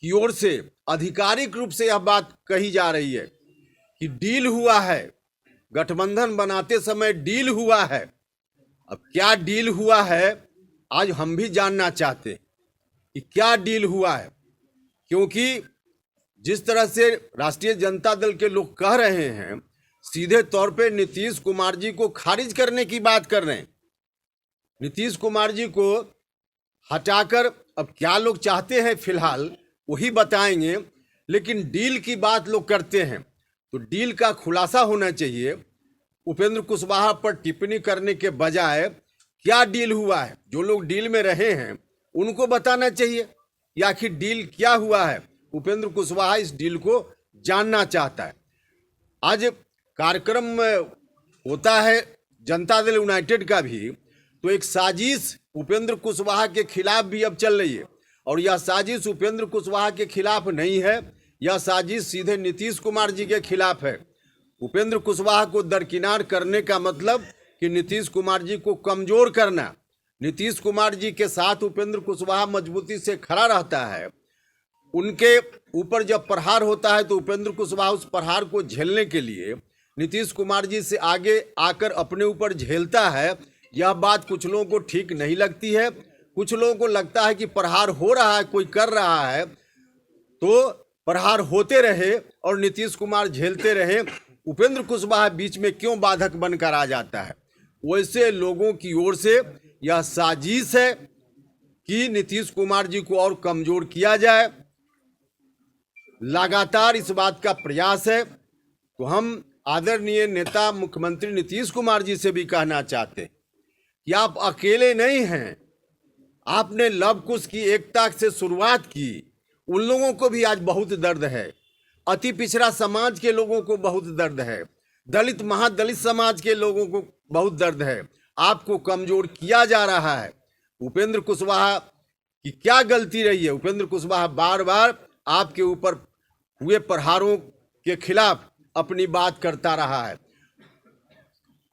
की ओर से आधिकारिक रूप से यह बात कही जा रही है कि डील हुआ है, गठबंधन बनाते समय डील हुआ है। अब क्या डील हुआ है आज हम भी जानना चाहते हैं कि क्या डील हुआ है, क्योंकि जिस तरह से राष्ट्रीय जनता दल के लोग कह रहे हैं, सीधे तौर पे नीतीश कुमार जी को खारिज करने की बात कर रहे हैं। नीतीश कुमार जी को हटाकर अब क्या लोग चाहते हैं फिलहाल वही बताएंगे, लेकिन डील की बात लोग करते हैं तो डील का खुलासा होना चाहिए। उपेंद्र कुशवाहा पर टिप्पणी करने के बजाय क्या डील हुआ है, जो लोग डील में रहे हैं उनको बताना चाहिए कि आखिर डील क्या हुआ है। उपेंद्र कुशवाहा इस डील को जानना चाहता है। आज कार्यक्रम में होता है जनता दल यूनाइटेड का भी, तो एक साजिश उपेंद्र कुशवाहा के खिलाफ भी अब चल रही है, और यह साजिश उपेंद्र कुशवाहा के खिलाफ नहीं है, यह साजिश सीधे नीतीश कुमार जी के खिलाफ है। उपेंद्र कुशवाहा को दरकिनार करने का मतलब कि नीतीश कुमार जी को कमजोर करना। नीतीश कुमार जी के साथ उपेंद्र कुशवाहा मजबूती से खड़ा रहता है, उनके ऊपर जब प्रहार होता है तो उपेंद्र कुशवाहा उस प्रहार को झेलने के लिए नीतीश कुमार जी से आगे आकर अपने ऊपर झेलता है। यह बात कुछ लोगों को ठीक नहीं लगती है। कुछ लोगों को लगता है कि प्रहार हो रहा है, कोई कर रहा है तो प्रहार होते रहे और नीतीश कुमार झेलते रहे, उपेंद्र कुशवाहा बीच में क्यों बाधक बनकर आ जाता है। वैसे लोगों की ओर से यह साजिश है कि नीतीश कुमार जी को और कमजोर किया जाए, लगातार इस बात का प्रयास है। तो हम आदरणीय नेता मुख्यमंत्री नीतीश कुमार जी से भी कहना चाहते हैं कि आप अकेले नहीं हैं। आपने लव कुश की एकता से शुरुआत की, उन लोगों को भी आज बहुत दर्द है। अति पिछड़ा समाज के लोगों को बहुत दर्द है, दलित महादलित समाज के लोगों को बहुत दर्द है। आपको कमजोर किया जा रहा है। उपेंद्र कुशवाहा की क्या गलती रही है? उपेंद्र कुशवाहा बार बार आपके ऊपर हुए प्रहारों के खिलाफ अपनी बात करता रहा है।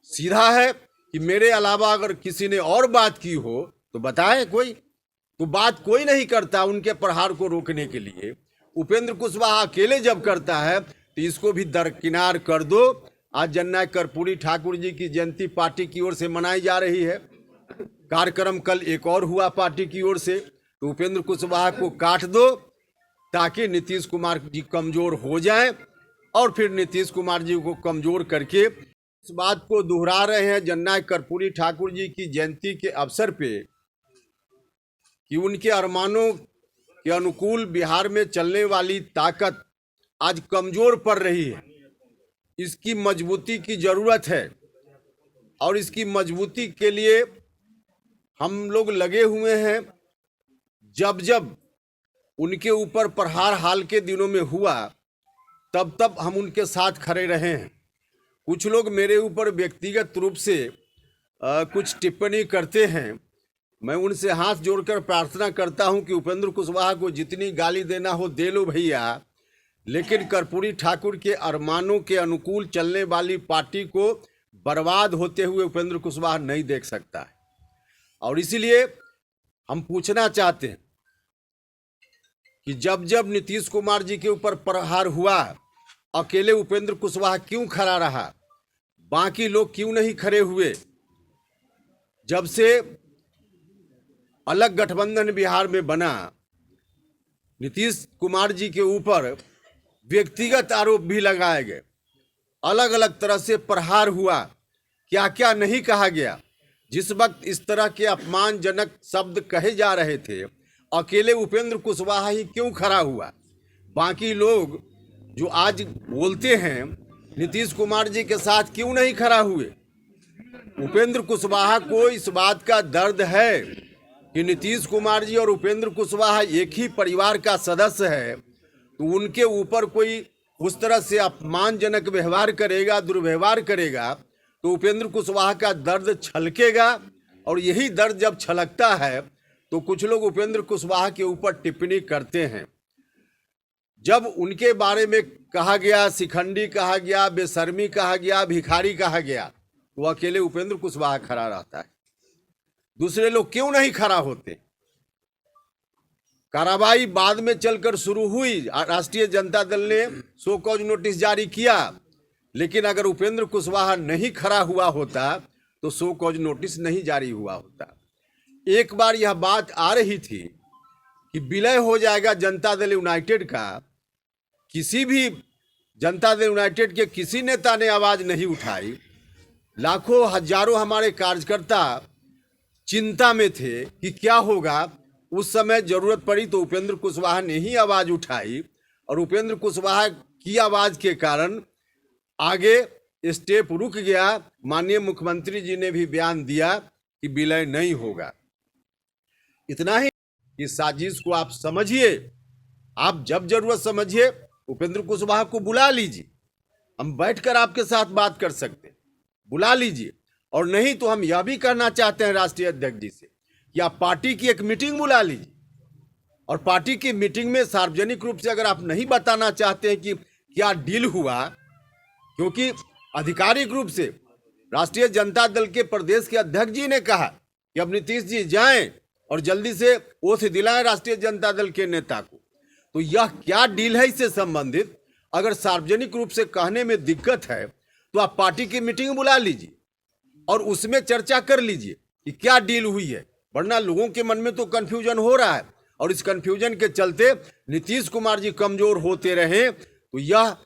सीधा है कि मेरे अलावा अगर किसी ने और बात की हो तो बताए कोई, तो बात कोई नहीं करता उनके प्रहार को रोकने के लिए। उपेंद्र कुशवाहा अकेले जब करता है तो इसको भी दरकिनार कर दो। आज जननायक कर्पूरी ठाकुर जी की जयंती पार्टी की ओर से मनाई जा रही है। कार्यक्रम कल एक और हुआ पार्टी की ओर से, तो उपेंद्र कुशवाहा को काट दो ताकि नीतीश कुमार जी कमजोर हो जाएं, और फिर नीतीश कुमार जी को कमजोर करके इस बात को दोहरा रहे हैं जननायक कर्पूरी ठाकुर जी की जयंती के अवसर पे कि उनके अरमानों के अनुकूल बिहार में चलने वाली ताकत आज कमजोर पड़ रही है। इसकी मजबूती की जरूरत है, और इसकी मजबूती के लिए हम लोग लगे हुए हैं। जब जब उनके ऊपर प्रहार हाल के दिनों में हुआ तब तब हम उनके साथ खड़े रहे हैं। कुछ लोग मेरे ऊपर व्यक्तिगत रूप से कुछ टिप्पणी करते हैं। मैं उनसे हाथ जोड़कर प्रार्थना करता हूं कि उपेंद्र कुशवाहा को जितनी गाली देना हो दे लो भैया, लेकिन कर्पूरी ठाकुर के अरमानों के अनुकूल चलने वाली पार्टी को बर्बाद होते हुए उपेंद्र कुशवाहा नहीं देख सकता है। और इसीलिए हम पूछना चाहते हैं कि जब जब नीतीश कुमार जी के ऊपर प्रहार हुआ, अकेले उपेंद्र कुशवाहा क्यों खड़ा रहा, बाकी लोग क्यों नहीं खड़े हुए? जब से अलग गठबंधन बिहार में बना, नीतीश कुमार जी के ऊपर व्यक्तिगत आरोप भी लगाए गए, अलग अलग तरह से प्रहार हुआ, क्या क्या नहीं कहा गया। जिस वक्त इस तरह के अपमानजनक शब्द कहे जा रहे थे, अकेले उपेंद्र कुशवाहा ही क्यों खड़ा हुआ? बाकी लोग जो आज बोलते हैं नीतीश कुमार जी के साथ क्यों नहीं खड़ा हुए? उपेंद्र कुशवाहा को इस बात का दर्द है कि नीतीश कुमार जी और उपेंद्र कुशवाहा एक ही परिवार का सदस्य है, तो उनके ऊपर कोई उस तरह से अपमानजनक व्यवहार करेगा, दुर्व्यवहार करेगा, तो उपेंद्र कुशवाहा का दर्द छलकेगा। और यही दर्द जब छलकता है तो कुछ लोग उपेंद्र कुशवाहा के ऊपर टिप्पणी करते हैं। जब उनके बारे में कहा गया, शिखंडी कहा गया, बेशर्मी कहा गया, भिखारी कहा गया, तो अकेले उपेंद्र कुशवाहा खड़ा रहता है। दूसरे लोग क्यों नहीं खड़ा होते? कार्रवाई बाद में चलकर शुरू हुई, राष्ट्रीय जनता दल ने शो कॉज नोटिस जारी किया, लेकिन अगर उपेंद्र कुशवाहा नहीं खड़ा हुआ होता तो शो कॉज नोटिस नहीं जारी हुआ होता। एक बार यह बात आ रही थी कि विलय हो जाएगा जनता दल यूनाइटेड का, किसी भी जनता दल यूनाइटेड के किसी नेता ने आवाज नहीं उठाई। लाखों हजारों हमारे कार्यकर्ता चिंता में थे कि क्या होगा। उस समय जरूरत पड़ी तो उपेंद्र कुशवाहा ने ही आवाज उठाई, और उपेंद्र कुशवाहा की आवाज के कारण आगे स्टेप रुक गया। माननीय मुख्यमंत्री जी ने भी बयान दिया कि विलय नहीं होगा। इतना ही, इस साजिश को आप समझिए, आप जब जरूरत समझिए उपेंद्र कुशवाहा को बुला लीजिए, हम बैठकर आपके साथ बात कर सकते हैं, बुला लीजिए। और नहीं तो हम यह भी करना चाहते हैं राष्ट्रीय अध्यक्ष जी से कि आप पार्टी की एक मीटिंग बुला लीजिए, और पार्टी की मीटिंग में सार्वजनिक रूप से अगर आप नहीं बताना चाहते हैं कि क्या डील हुआ, क्योंकि आधिकारिक रूप से राष्ट्रीय जनता दल के प्रदेश के अध्यक्ष जी ने कहा कि अब नीतीश जी जाएं और जल्दी से ओथ दिलाएं राष्ट्रीय जनता दल के नेता को, तो यह क्या डील है इससे संबंधित अगर सार्वजनिक रूप से कहने में दिक्कत है तो आप पार्टी की मीटिंग बुला लीजिए और उसमें चर्चा कर लीजिए कि क्या डील हुई है। वरना लोगों के मन में तो कंफ्यूजन हो रहा है, और इस कंफ्यूजन के चलते नीतीश कुमार जी कमजोर होते रहे, तो यह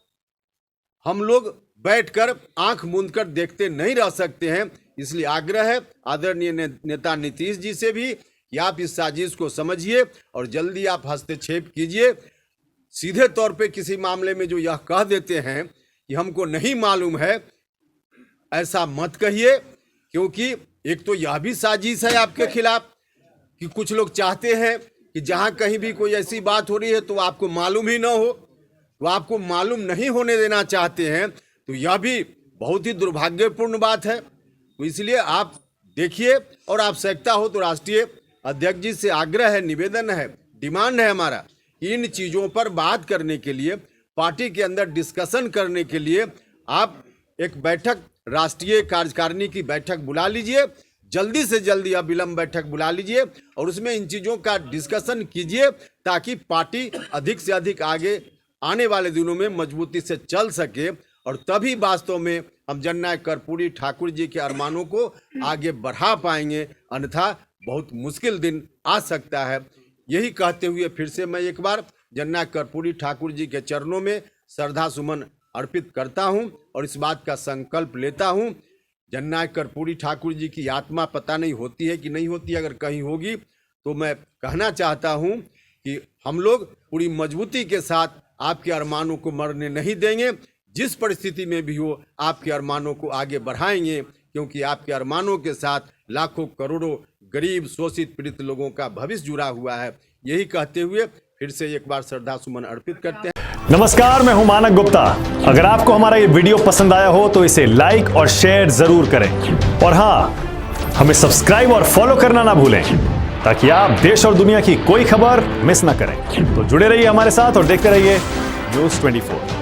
हम लोग बैठकर आंख मूंदकर देखते नहीं रह सकते हैं। इसलिए आग्रह है आदरणीय नेता नीतीश जी से भी कि आप इस साजिश को समझिए और जल्दी आप हस्तक्षेप कीजिए। सीधे तौर पे किसी मामले में जो यह कह देते हैं कि हमको नहीं मालूम है, ऐसा मत कहिए, क्योंकि एक तो यह भी साजिश है आपके खिलाफ कि कुछ लोग चाहते हैं कि जहां कहीं भी कोई ऐसी बात हो रही है तो आपको मालूम ही ना हो, तो आपको मालूम नहीं होने देना चाहते हैं, तो यह भी बहुत ही दुर्भाग्यपूर्ण बात है। तो इसलिए आप देखिए, और आवश्यकता हो तो राष्ट्रीय अध्यक्ष जी से आग्रह है, निवेदन है, डिमांड है हमारा कि इन चीज़ों पर बात करने के लिए, पार्टी के अंदर डिस्कशन करने के लिए आप एक बैठक, राष्ट्रीय कार्यकारिणी की बैठक बुला लीजिए, जल्दी से जल्दी अविलंब बैठक बुला लीजिए और उसमें इन चीज़ों का डिस्कशन कीजिए, ताकि पार्टी अधिक से अधिक आगे आने वाले दिनों में मजबूती से चल सके, और तभी वास्तव में हम जननायक कर्पूरी ठाकुर जी के अरमानों को आगे बढ़ा पाएंगे, अन्यथा बहुत मुश्किल दिन आ सकता है। यही कहते हुए फिर से मैं एक बार जननायक कर्पूरी ठाकुर जी के चरणों में श्रद्धा सुमन अर्पित करता हूं और इस बात का संकल्प लेता हूं, जननायक कर्पूरी ठाकुर जी की आत्मा पता नहीं होती है कि नहीं होती, अगर कहीं होगी तो मैं कहना चाहता हूं कि हम लोग पूरी मजबूती के साथ आपके अरमानों को मरने नहीं देंगे, जिस परिस्थिति में भी हो आपके अरमानों को आगे बढ़ाएंगे, क्योंकि आपके अरमानों के साथ लाखों करोड़ों गरीब शोषित पीड़ित लोगों का भविष्य जुड़ा हुआ है। यही कहते हुए फिर से एक बार श्रद्धा सुमन अर्पित करते हैं। नमस्कार, मैं हूं मानक गुप्ता। अगर आपको हमारा ये वीडियो पसंद आया हो तो इसे लाइक और शेयर जरूर करें, और हाँ, हमें सब्सक्राइब और फॉलो करना ना भूलें, ताकि आप देश और दुनिया की कोई खबर मिस ना करें। तो जुड़े रहिए हमारे साथ और देखते रहिए न्यूज़ 24।